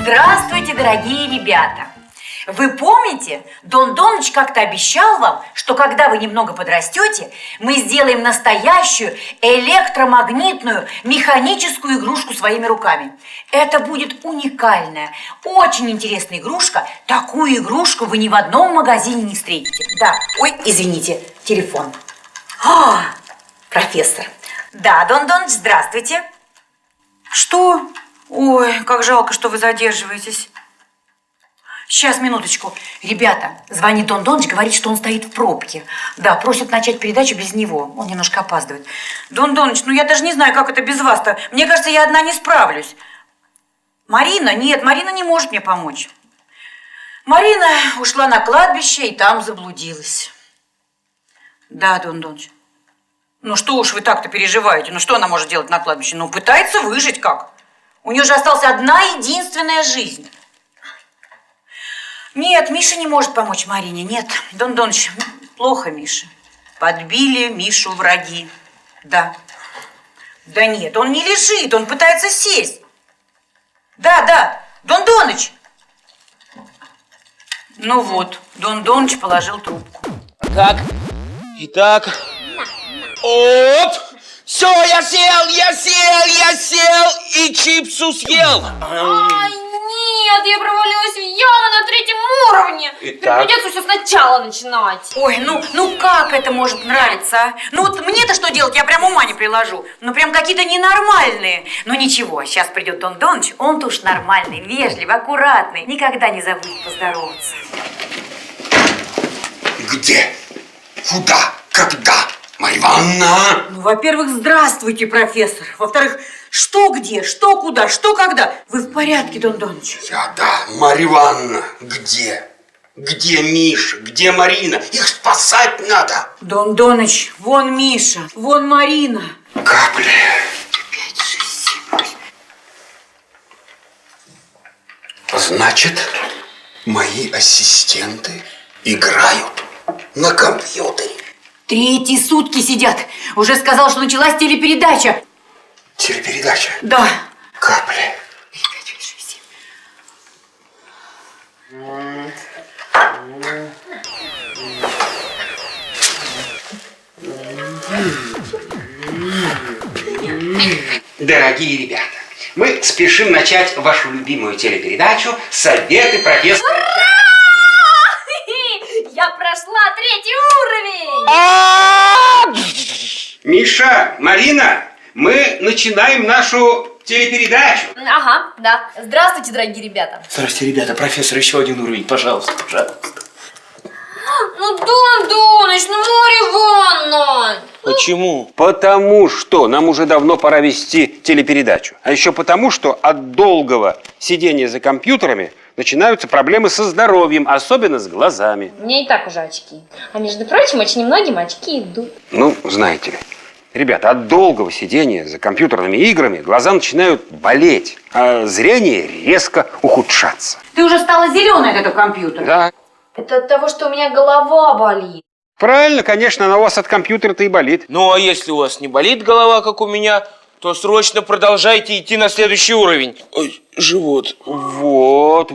Здравствуйте, дорогие ребята! Вы помните, Дон Доныч как-то обещал вам, что когда вы немного подрастете, мы сделаем настоящую электромагнитную механическую игрушку своими руками. Это будет уникальная, очень интересная игрушка. Такую игрушку вы ни в одном магазине не встретите. Да, ой, извините, телефон. Профессор. Да, Дон Доныч, здравствуйте. Что? Ой, как жалко, что вы задерживаетесь. Сейчас, минуточку. Ребята, звонит Дон Доныч, говорит, что он стоит в пробке. Да, просит начать передачу без него. Он немножко опаздывает. Дон Доныч, ну я даже не знаю, как это без вас-то. Мне кажется, я одна не справлюсь. Марина? Нет, Марина не может мне помочь. Марина ушла на кладбище и там заблудилась. Да, Дон Доныч. Ну что уж вы так-то переживаете? Ну что она может делать на кладбище? Ну пытается выжить как? У нее же осталась одна единственная жизнь. Нет, Миша не может помочь Марине. Нет, Дон Доныч, плохо Миша. Подбили Мишу враги. Да. Да нет, он не лежит, он пытается сесть. Да, Дон Доныч. Ну вот, Дон Доныч положил трубку. Как? Итак. Оп! Все, я сел и чипсу съел. Ай, нет, я провалилась в яму на 3-м уровне. Итак. Придется все сначала начинать. Ой, ну как это может нравиться, а? Ну вот мне-то что делать, я прям ума не приложу. Ну прям какие-то ненормальные. Ну ничего, сейчас придет Дон Доныч, он-то уж нормальный, вежливый, аккуратный. Никогда не забудет поздороваться. Где? Куда? Когда? Марья Ивановна! Ну, во-первых, здравствуйте, профессор. Во-вторых, что где, что куда, что когда. Вы в порядке, Дон Доныч? Да, Марья Ивановна, где? Где Миша? Где Марина? Их спасать надо! Дон Доныч, вон Миша, вон Марина. Капли. 5, 6, 7, 8. Значит, мои ассистенты играют на компьютере. 3 сутки сидят. Уже сказал, что началась телепередача. Телепередача? Да. Капли. 5, 6, 7. Дорогие ребята, мы спешим начать вашу любимую телепередачу «Советы профессора». Я прошла 3-й уровень. Миша, Марина, мы начинаем нашу телепередачу. Ага, да. Здравствуйте, дорогие ребята. Здравствуйте, ребята. Профессор, еще один уровень, пожалуйста. Ну, Дон Доныч, ну, Марья Ивановна. Почему? Потому что нам уже давно пора вести телепередачу. А еще потому, что от долгого сидения за компьютерами начинаются проблемы со здоровьем, особенно с глазами. Мне и так уже очки. А между прочим, очень немногим очки идут. Ну, знаете ли, ребята, от долгого сидения за компьютерными играми глаза начинают болеть, а зрение резко ухудшаться. Ты уже стала зеленой от этого компьютера. Да. Это от того, что у меня голова болит. Правильно, конечно, она у вас от компьютера-то и болит. Ну, а если у вас не болит голова, как у меня, то срочно продолжайте идти на следующий уровень. Ой, живот. Вот,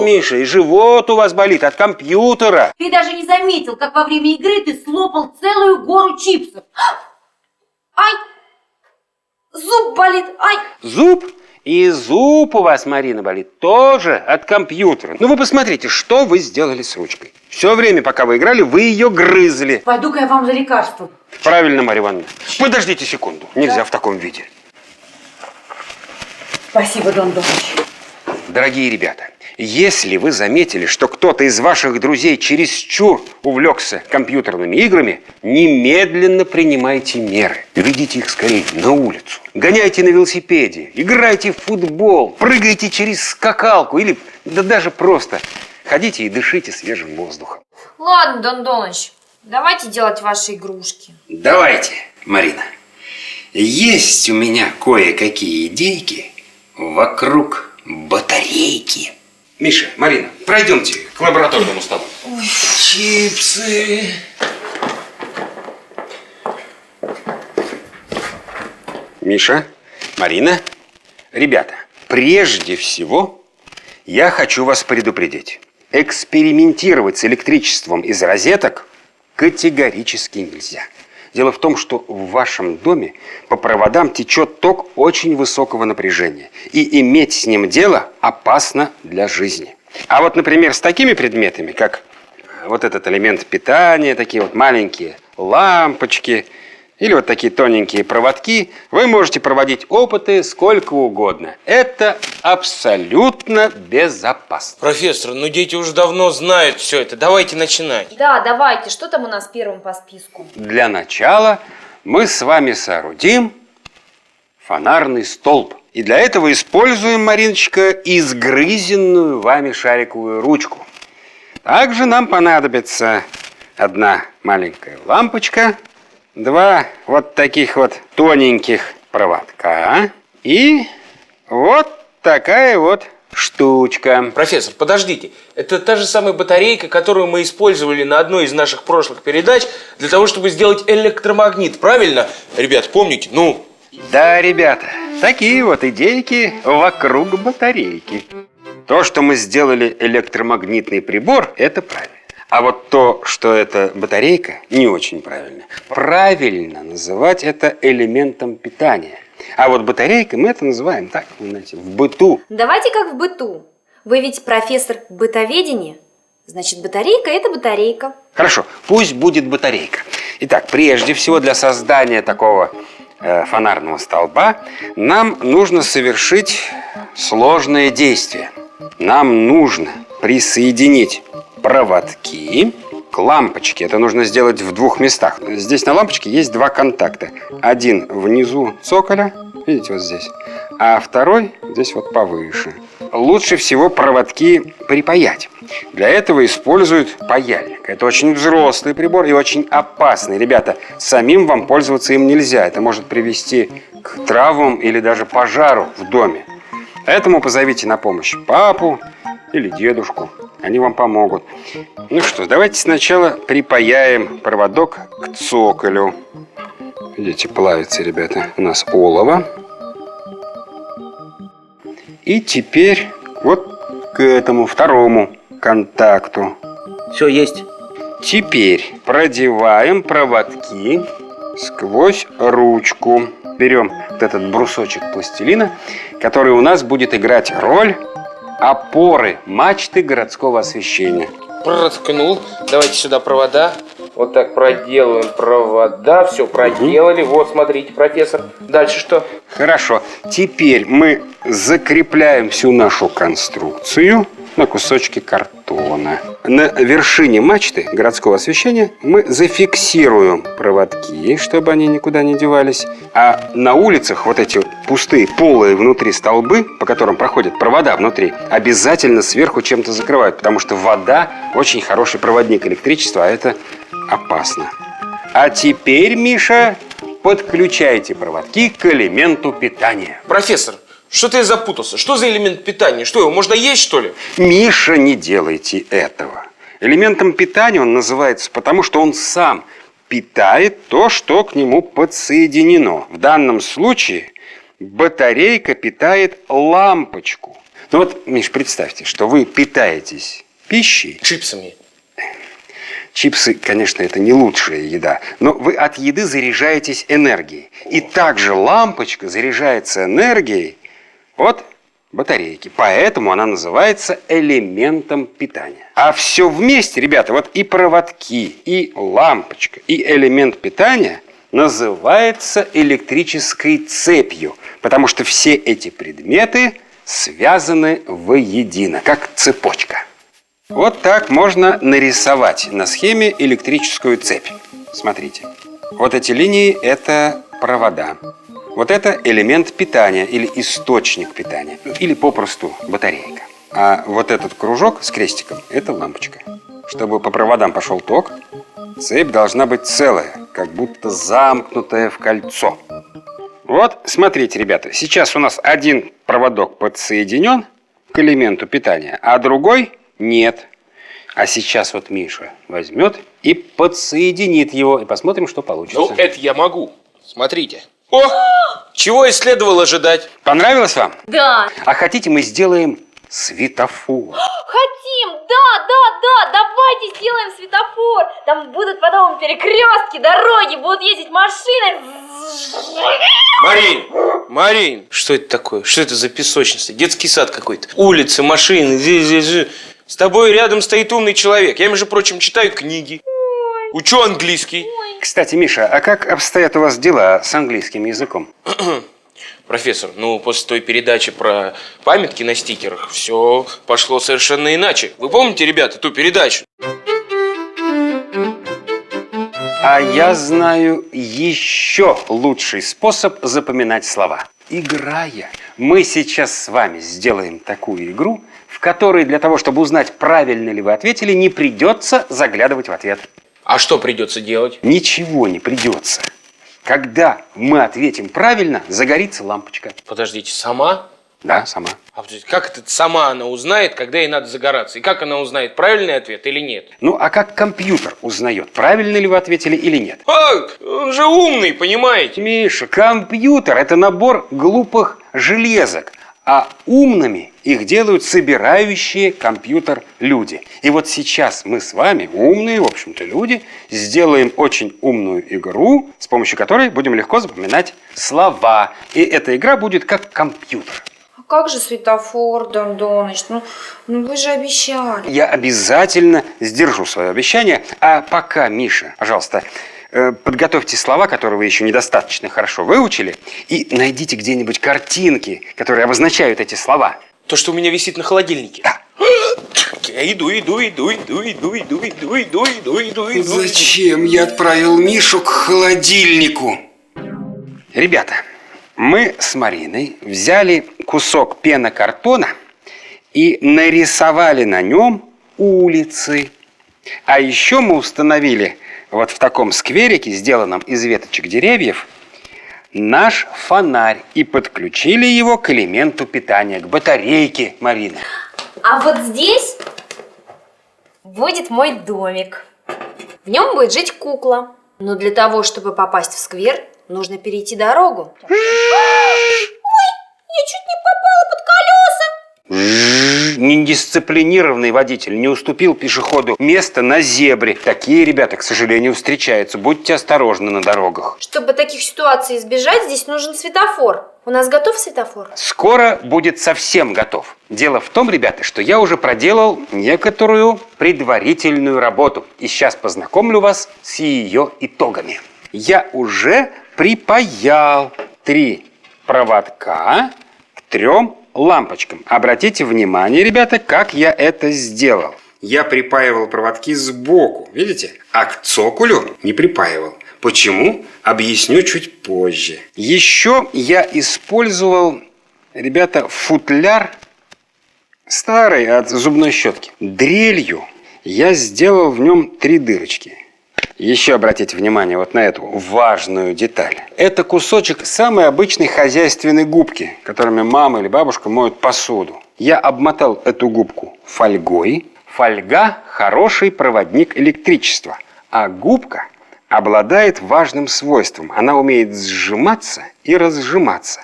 Миша, и живот у вас болит от компьютера. Ты даже не заметил, как во время игры ты слопал целую гору чипсов. Ай! Зуб болит, ай! Зуб? И зуб у вас, Марина, болит тоже от компьютера. Ну вы посмотрите, что вы сделали с ручкой. Все время, пока вы играли, вы ее грызли. Пойду-ка я вам за лекарством. Правильно, Марья Ивановна. Подождите секунду. Нельзя в таком виде. Спасибо, Дон Доныч. Дорогие ребята, если вы заметили, что кто-то из ваших друзей чересчур увлекся компьютерными играми, немедленно принимайте меры. Ведите их скорее на улицу. Гоняйте на велосипеде, играйте в футбол, прыгайте через скакалку или да даже просто ходите и дышите свежим воздухом. Ладно, Дон Доныч, давайте делать ваши игрушки. Давайте, Марина. Есть у меня кое-какие идейки вокруг батарейки. Миша, Марина, пройдемте к лабораторному столу. Ой, чипсы. Миша, Марина, ребята, прежде всего Я хочу вас предупредить. Экспериментировать с электричеством из розеток категорически нельзя. Дело в том, что в вашем доме по проводам течет ток очень высокого напряжения. И иметь с ним дело опасно для жизни. А вот, например, с такими предметами, как вот этот элемент питания, такие вот маленькие лампочки или вот такие тоненькие проводки, вы можете проводить опыты сколько угодно. Это абсолютно безопасно. Профессор, ну дети уже давно знают все это. Давайте начинать. Да, давайте. Что там у нас первым по списку? Для начала мы с вами соорудим фонарный столб. И для этого используем, Мариночка, изгрызенную вами шариковую ручку. Также нам понадобится одна маленькая лампочка, два вот таких вот тоненьких проводка и вот такая вот штучка. Профессор, подождите. Это та же самая батарейка, которую мы использовали на одной из наших прошлых передач для того, чтобы сделать электромагнит, правильно? Ребят, помните? Ну? Да, ребята, такие вот идейки вокруг батарейки. То, что мы сделали электромагнитный прибор, это правильно. А вот то, что это батарейка, не очень правильно. Правильно называть это элементом питания. А вот батарейкой мы это называем так, вы знаете, в быту. Давайте как в быту. Вы ведь профессор бытоведения. Значит, батарейка – это батарейка. Хорошо, пусть будет батарейка. Итак, прежде всего для создания такого фонарного столба нам нужно совершить сложное действие. Нам нужно присоединить проводки к лампочке. Это нужно сделать в двух местах. Здесь на лампочке есть два контакта. Один внизу цоколя, видите, вот здесь, а второй здесь вот повыше. Лучше всего проводки припаять. Для этого используют паяльник. Это очень взрослый прибор и очень опасный. Ребята, самим вам пользоваться им нельзя. Это может привести к травмам или даже пожару в доме. Поэтому позовите на помощь папу или дедушку. Они вам помогут. Ну что, давайте сначала припаяем проводок к цоколю. Видите, плавится, ребята, у нас олово. И теперь вот к этому второму контакту. Все, есть. Теперь продеваем проводки сквозь ручку. Берем вот этот брусочек пластилина, который у нас будет играть роль опоры мачты городского освещения. Проткнул. Давайте сюда провода. Вот так проделываем провода. Все, проделали. Вот, смотрите, профессор. Дальше что? Хорошо. Теперь мы закрепляем всю нашу конструкцию на кусочке картона. На вершине мачты городского освещения мы зафиксируем проводки, чтобы они никуда не девались. А на улицах вот эти пустые полые внутри столбы, по которым проходят провода внутри, обязательно сверху чем-то закрывают, потому что вода очень хороший проводник электричества, а это опасно. А теперь, Миша, подключайте проводки к элементу питания. Профессор, что-то я запутался. Что за элемент питания? Что, его можно есть, что ли? Миша, не делайте этого. Элементом питания он называется, потому что он сам питает то, что к нему подсоединено. В данном случае батарейка питает лампочку. Ну вот, Миш, представьте, что вы питаетесь пищей. Чипсами. Чипсы, конечно, это не лучшая еда, но вы от еды заряжаетесь энергией. И также лампочка заряжается энергией от батарейки. Поэтому она называется элементом питания. А все вместе, ребята, вот и проводки, и лампочка, и элемент питания называется электрической цепью. Потому что все эти предметы связаны воедино, как цепочка. Вот так можно нарисовать на схеме электрическую цепь. Смотрите. Вот эти линии – это провода. Вот это элемент питания или источник питания. Или попросту батарейка. А вот этот кружок с крестиком – это лампочка. Чтобы по проводам пошел ток, цепь должна быть целая, как будто замкнутая в кольцо. Вот, смотрите, ребята, сейчас у нас один проводок подсоединен к элементу питания, а другой нет. А сейчас вот Миша возьмет и подсоединит его, и посмотрим, что получится. Ну, это я могу. Смотрите. О, чего и следовало ожидать. Понравилось вам? Да. А хотите, мы сделаем светофор. Хотим! Да! Давайте сделаем светофор! Там будут потом перекрестки, дороги, будут ездить машины. Марин, что это такое? Что это за песочница? Детский сад какой-то. Улицы, машины, С тобой рядом стоит умный человек. Я, между прочим, читаю книги. Учу английский. Кстати, Миша, а как обстоят у вас дела с английским языком? Профессор, после той передачи про памятки на стикерах все пошло совершенно иначе. Вы помните, ребята, ту передачу? А я знаю еще лучший способ запоминать слова. Играя. Мы сейчас с вами сделаем такую игру, в которой для того, чтобы узнать, правильно ли вы ответили, не придется заглядывать в ответ. А что придется делать? Ничего не придется. Когда мы ответим правильно, загорится лампочка. Подождите, сама? Да, сама. А подождите, как это сама она узнает, когда ей надо загораться? И как она узнает, правильный ответ или нет? Ну, а как компьютер узнает, правильно ли вы ответили или нет? Он же умный, понимаете? Миша, компьютер – это набор глупых железок, а умными их делают собирающие компьютер люди. И вот сейчас мы с вами, умные, в общем-то, люди, сделаем очень умную игру, с помощью которой будем легко запоминать слова. И эта игра будет как компьютер. А как же светофор, Дондоныч? Ну вы же обещали. Я обязательно сдержу свое обещание. А пока, Миша, пожалуйста, подготовьте слова, которые вы еще недостаточно хорошо выучили, и найдите где-нибудь картинки, которые обозначают эти слова. То, что у меня висит на холодильнике. Да. Я иду. Зачем я отправил Мишу к холодильнику? Ребята, мы с Мариной взяли кусок пенокартона и нарисовали на нем улицы. А еще мы установили вот в таком скверике, сделанном из веточек деревьев, наш фонарь и подключили его к элементу питания, к батарейке, Марина. А вот здесь будет мой домик. В нем будет жить кукла. Но для того, чтобы попасть в сквер, нужно перейти дорогу. Ой, я чуть не попала под колеса. Недисциплинированный водитель не уступил пешеходу место на зебре. Такие ребята, к сожалению, встречаются. Будьте осторожны на дорогах. Чтобы таких ситуаций избежать, здесь нужен светофор. У нас готов светофор? Скоро будет совсем готов. Дело в том, ребята, что я уже проделал некоторую предварительную работу. И сейчас познакомлю вас с ее итогами. Я уже припаял 3 проводка к 3 лампочкам. Обратите внимание, ребята, как я это сделал. Я припаивал проводки сбоку, видите? А к цоколю не припаивал. Почему? Объясню чуть позже. Еще я использовал, ребята, футляр старый от зубной щетки. Дрелью я сделал в нем 3 дырочки. Еще обратите внимание вот на эту важную деталь. Это кусочек самой обычной хозяйственной губки, которыми мама или бабушка моют посуду. Я обмотал эту губку фольгой. Фольга – хороший проводник электричества, а губка обладает важным свойством. Она умеет сжиматься и разжиматься.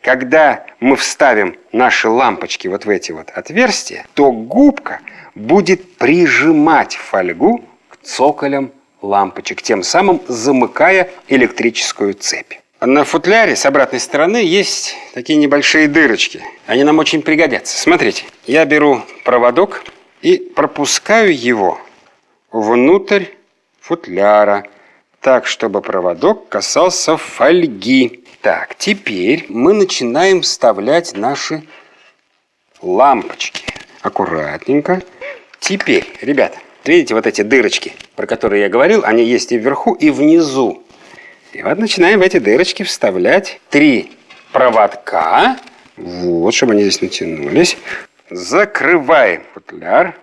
Когда мы вставим наши лампочки вот в эти вот отверстия, то губка будет прижимать фольгу к цоколям лампочек, тем самым замыкая электрическую цепь. На футляре с обратной стороны есть такие небольшие дырочки. Они нам очень пригодятся. Смотрите, я беру проводок и пропускаю его внутрь футляра, так, чтобы проводок касался фольги. Так, теперь мы начинаем вставлять наши лампочки. Аккуратненько. Теперь, ребята, видите, вот эти дырочки, про которые я говорил, они есть и вверху, и внизу. И вот начинаем в эти дырочки вставлять 3 проводка. Вот, чтобы они здесь натянулись. Закрываем футляр.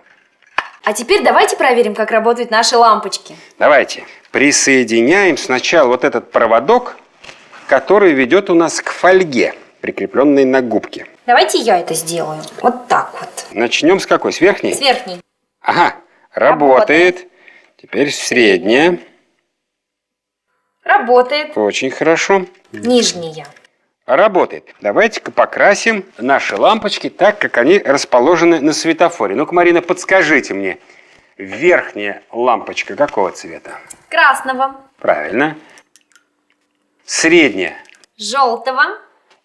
А теперь давайте проверим, как работают наши лампочки. Давайте присоединяем сначала вот этот проводок, который ведет у нас к фольге, прикрепленной на губке. Давайте я это сделаю. Вот так вот. Начнем с какой? С верхней? С верхней. Ага, работает. Теперь средняя. Работает. Очень хорошо. Нижняя. работает. Давайте-ка покрасим наши лампочки так, как они расположены на светофоре. Ну-ка, Марина, подскажите мне, верхняя лампочка какого цвета? Красного. Правильно. Средняя. Желтого.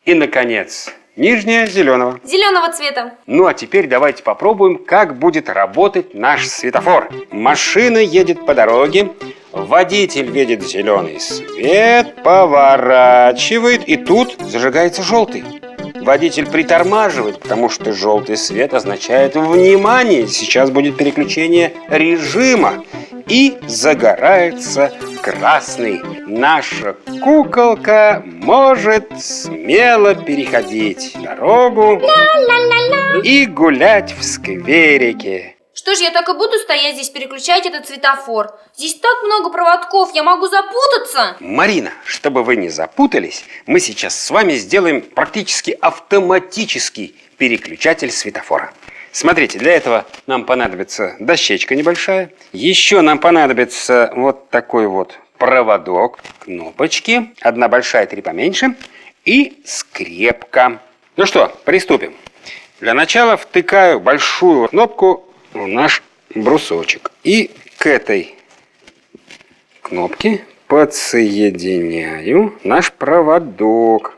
И, наконец, нижняя зеленого. Зеленого цвета. Ну, а теперь давайте попробуем, как будет работать наш светофор. Машина едет по дороге, водитель видит зеленый свет, поворачивает, и тут зажигается желтый. Водитель притормаживает, потому что желтый свет означает внимание. Сейчас будет переключение режима. И загорается красный. Наша куколка может смело переходить дорогу и гулять в скверике. Что ж, я так и буду стоять здесь, переключать этот светофор? Здесь так много проводков, я могу запутаться. Марина, чтобы вы не запутались, мы сейчас с вами сделаем практически автоматический переключатель светофора. Смотрите, для этого нам понадобится дощечка небольшая. Еще нам понадобится вот такой вот проводок, кнопочки. Одна большая, 3 поменьше. И скрепка. Ну что, приступим. Для начала втыкаю большую кнопку в наш брусочек. И к этой кнопке подсоединяю наш проводок.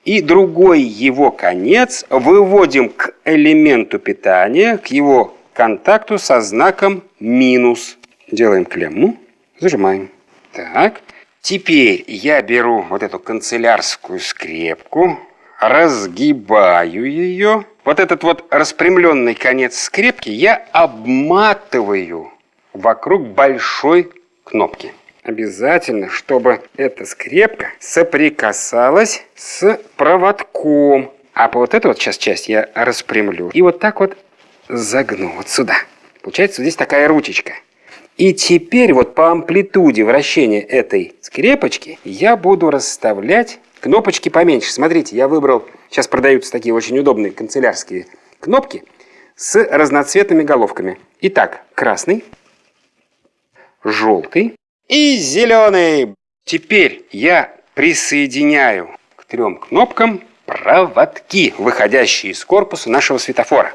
И другой его конец выводим к элементу питания, к его контакту со знаком минус. Делаем клемму, зажимаем. Так, теперь я беру вот эту канцелярскую скрепку, разгибаю ее. Вот этот вот распрямленный конец скрепки я обматываю вокруг большой кнопки. Обязательно, чтобы эта скрепка соприкасалась с проводком. А вот эту вот сейчас часть я распрямлю. И вот так вот загну вот сюда. Получается вот здесь такая ручечка. И теперь вот по амплитуде вращения этой скрепочки я буду расставлять кнопочки поменьше. Смотрите, я выбрал, сейчас продаются такие очень удобные канцелярские кнопки с разноцветными головками. Итак, красный, желтый и зеленый. Теперь я присоединяю к 3 кнопкам проводки, выходящие из корпуса нашего светофора.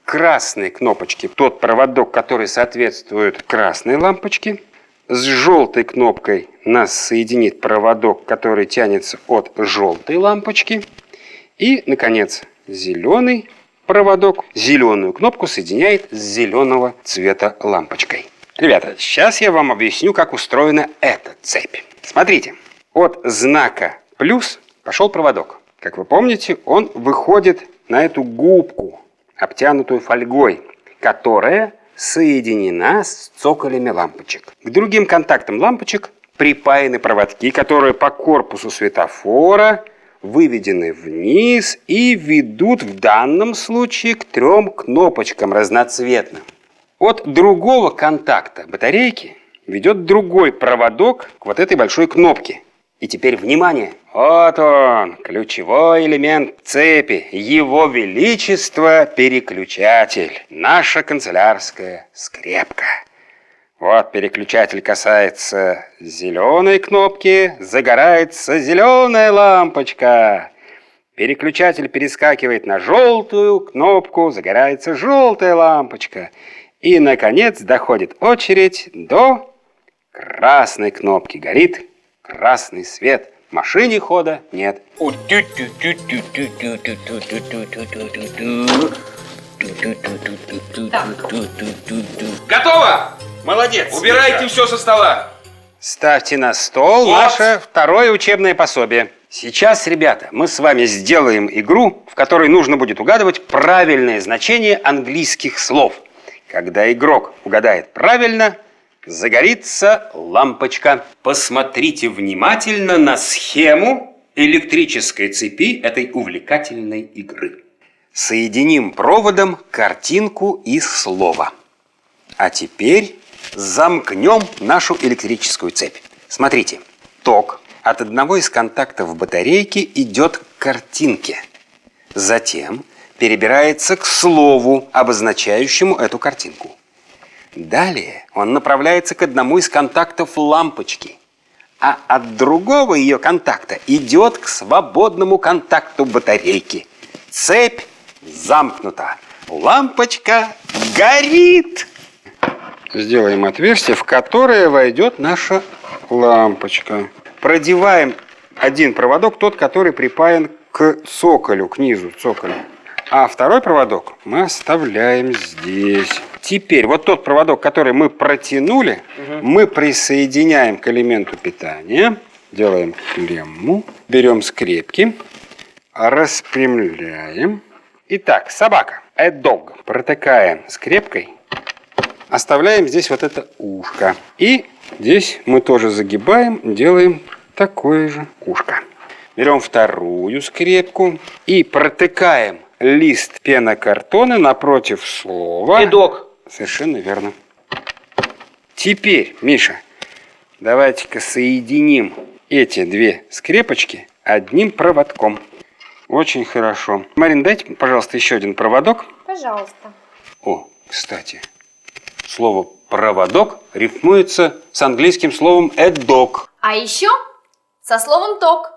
Красные кнопочки, тот проводок, который соответствует красной лампочке. С желтой кнопкой нас соединит проводок, который тянется от желтой лампочки. И, наконец, зеленый проводок зеленую кнопку соединяет с зеленого цвета лампочкой. Ребята, сейчас я вам объясню, как устроена эта цепь. Смотрите, от знака плюс пошел проводок. Как вы помните, он выходит на эту губку, обтянутую фольгой, которая соединена с цоколями лампочек. К другим контактам лампочек припаяны проводки, которые по корпусу светофора выведены вниз и ведут в данном случае к 3 кнопочкам разноцветным. От другого контакта батарейки ведет другой проводок к вот этой большой кнопке. И теперь внимание! Вот он, ключевой элемент цепи, его величество переключатель, наша канцелярская скрепка. Вот переключатель касается зеленой кнопки, загорается зеленая лампочка. Переключатель перескакивает на желтую кнопку, загорается желтая лампочка. И, наконец, доходит очередь до красной кнопки. Горит красный свет. Машине хода нет. Готово! Молодец! Убирайте все со стола. Ставьте на стол Вот. наше второе учебное пособие. Сейчас, ребята, мы с вами сделаем игру, в которой нужно будет угадывать правильное значение английских слов. Когда игрок угадает правильно, загорится лампочка. Посмотрите внимательно на схему электрической цепи этой увлекательной игры. Соединим проводом картинку и слово. А теперь замкнем нашу электрическую цепь. Смотрите, ток от одного из контактов батарейки идет к картинке. Затем перебирается к слову, обозначающему эту картинку. Далее он направляется к одному из контактов лампочки. а от другого ее контакта идет к свободному контакту батарейки. Цепь замкнута. Лампочка горит. Сделаем отверстие, в которое войдет наша лампочка. Продеваем один проводок, тот, который припаян к цоколю, к низу цоколя. А второй проводок мы оставляем здесь. Теперь вот тот проводок, который мы протянули, мы присоединяем к элементу питания. Делаем клемму. Берем скрепки. Распрямляем. Итак, собака. A dog. Протыкаем скрепкой. Оставляем здесь вот это ушко. И здесь мы тоже загибаем, делаем такое же ушко. Берем вторую скрепку и протыкаем лист пенокартона напротив слова. Эдог. Совершенно верно. Теперь, Миша, давайте-ка соединим эти две скрепочки одним проводком. Очень хорошо. Марин, дайте, пожалуйста, еще один проводок. Пожалуйста. О, кстати, слово «проводок» рифмуется с английским словом «a dog». А еще со словом ток.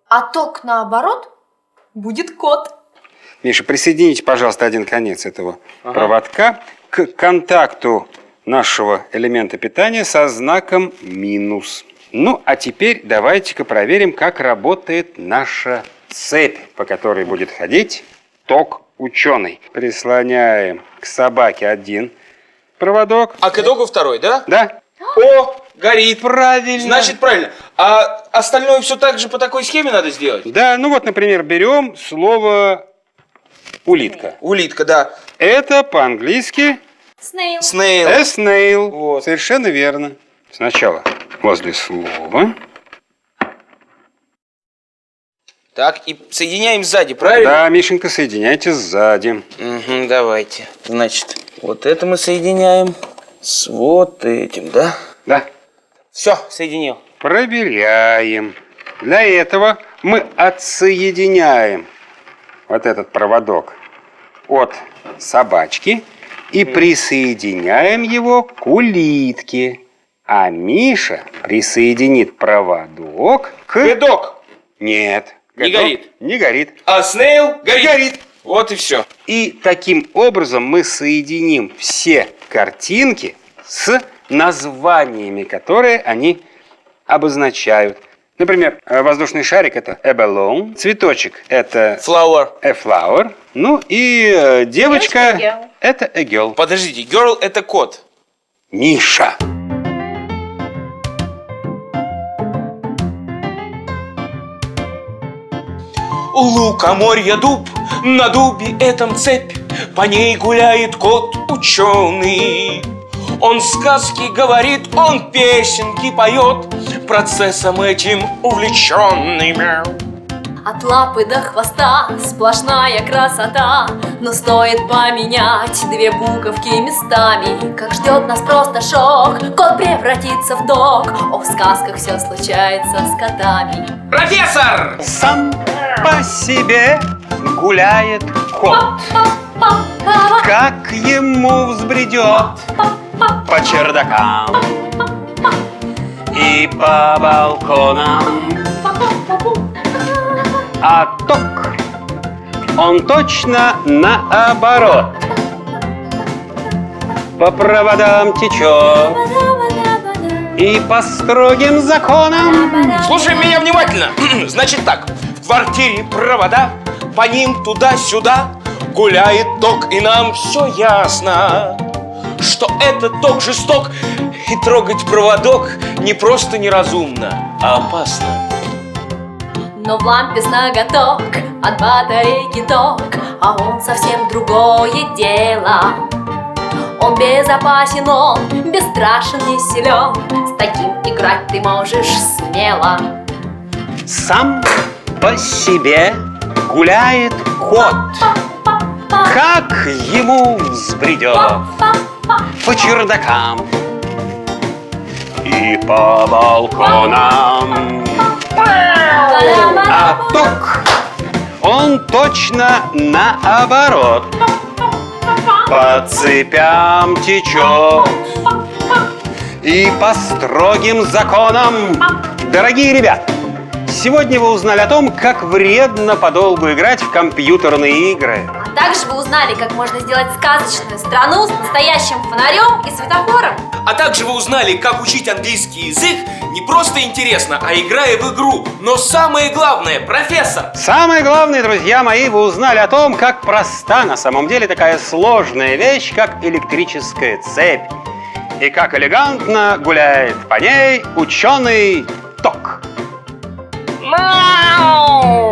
А ток наоборот будет кот. Миша, присоедините, пожалуйста, один конец этого проводка к контакту нашего элемента питания со знаком минус. Ну, а теперь давайте-ка проверим, как работает наша цепь, по которой будет ходить ток ученый. Прислоняем к собаке один проводок. А к эдогу второй, да? Да? О, горит. Правильно. Значит, правильно. А остальное все так же по такой схеме надо сделать? Да, ну вот, например, берем слово улитка. Улитка, да. Это по-английски Снейл. Snail. a snail. Вот. Совершенно верно. Сначала возле слова. Так, и соединяем сзади, правильно? Да, Мишенька, соединяйте сзади. Угу, давайте. Значит, вот это мы соединяем с вот этим, да? Да. Все, соединил. Проверяем. Для этого мы отсоединяем вот этот проводок от собачки и присоединяем его к улитке. А Миша присоединит проводок к... Эдог. Нет. Не Эдог горит. Не горит. А Snail горит. Горит. Вот и все. И таким образом мы соединим все картинки с названиями, которые они обозначают. Например, воздушный шарик – это a balloon, цветочек – это Flower. a flower, ну и девочка girl. – это a girl. Подождите, girl это кот. Миша! Лукоморье дуб, на дубе этом цепь, по ней гуляет кот ученый. Он сказки говорит, он песенки поет, процессом этим увлеченный. Мяу. От лапы до хвоста сплошная красота, но стоит поменять две буковки местами, как ждет нас просто шок, кот превратится в дог. О, в сказках все случается с котами. Профессор! Сам по себе гуляет кот, как ему взбредет по чердакам и по балконам. А ток, он точно наоборот, по проводам течет и по строгим законам. Слушай меня внимательно. Значит так, в квартире провода, по ним туда-сюда гуляет ток, и нам все ясно, что этот ток жесток, и трогать проводок не просто неразумно, а опасно. Но в лампе с ноготок от батарейки ток, а он совсем другое дело. Он безопасен, он бесстрашен, не силен, с таким играть ты можешь смело. Сам по себе гуляет кот, как ему взбредет по чердакам и по балконам. А ток, он точно наоборот, по цепям течет и по строгим законам. Дорогие ребята, сегодня вы узнали о том, как вредно подолгу играть в компьютерные игры. А также вы узнали, как можно сделать сказочную страну с настоящим фонарем и светофором. А также вы узнали, как учить английский язык не просто интересно, а играя в игру. Но самое главное, профессор! Самое главное, друзья мои, вы узнали о том, как проста на самом деле такая сложная вещь, как электрическая цепь. И как элегантно гуляет по ней ученый ток. Мяу!